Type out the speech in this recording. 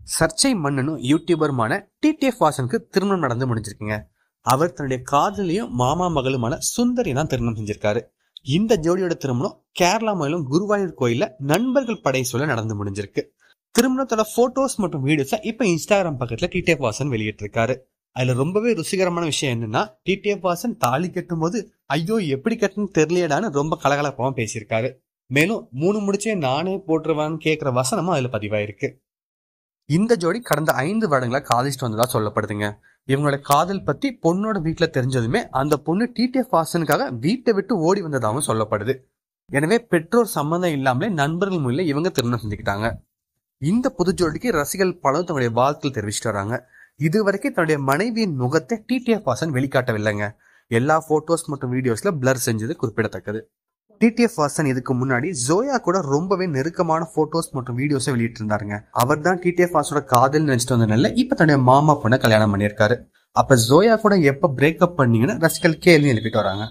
சர்ச்சை மன்னனும் யூடியூபருமான டிடிஎஃப் வாசனுக்கு திருமணம் நடந்து முடிஞ்சிருக்குங்க. அவர் தன்னுடைய காதலியும் மாமா மகளுமான சுந்தரி தான் திருமணம் செஞ்சிருக்காரு. இந்த ஜோடியோட திருமணம் கேரளா மாநிலம் குருவாயூர் கோயில நண்பர்கள் படை சொல்ல நடந்து முடிஞ்சிருக்கு. திருமணத்தோட போட்டோஸ் மற்றும் வீடியோஸை இப்ப இன்ஸ்டாகிராம் பக்கத்துல டிடிஎஃப் வாசன் வெளியிட்டிருக்காரு. அதுல ரொம்பவே ருசிகரமான விஷயம் என்னன்னா, டிடிஎஃப் வாசன் தாலி கட்டும் போது ஐயோ எப்படி கட்டணும்னு தெரியலையடான்னு ரொம்ப கலகலப்பாவும் பேசியிருக்காரு. மேலும் 3 முடிச்சே நானே போட்டுருவான்னு கேட்கிற வசனமும் அதுல பதிவாயிருக்கு. இந்த ஜோடி கடந்த 5 வருடங்களா காதலிச்சுட்டு வந்ததா சொல்லப்படுதுங்க. இவங்களோட காதல் பத்தி பொண்ணோட வீட்டுல தெரிஞ்சதுமே அந்த பொண்ணு டிடிஎஃப் வாசனுக்காக வீட்டை விட்டு ஓடி வந்ததாகவும் சொல்லப்படுது. எனவே பெற்றோர் சம்மந்தம் இல்லாமலே நண்பர்கள் முன்னில இவங்க திருமணம் செஞ்சுக்கிட்டாங்க. இந்த புது ஜோடிக்கு ரசிகர்கள் பலரும் தன்னுடைய வாழ்த்துக்கள் தெரிவிச்சுட்டு வராங்க. இதுவரைக்கும் தன்னுடைய மனைவியின் முகத்தை டிடிஎஃப் வாசன் வெளிக்காட்டவில்லைங்க. எல்லா போட்டோஸ் மற்றும் வீடியோஸ்ல பிளர் செஞ்சது குறிப்பிடத்தக்கது. டிடிஎஃப் வாசன் இதுக்கு முன்னாடி ஜோயா கூட ரொம்பவே நெருக்கமான போட்டோஸ் மற்றும் வீடியோஸை வெளியிட்டு இருந்தாருங்க. அவர் தான் டிடிஎஃப் வாசனோட காதல் நினைச்சிட்டு வந்தனால இப்ப தன்னுடைய மாமா பொண்ணை கல்யாணம் பண்ணியிருக்காரு. அப்ப ஜோயா கூட எப்ப பிரேக்கப் பண்ணீங்கன்னு ரசிகர்கள் கேள்வி எழுப்பிட்டு வராங்க.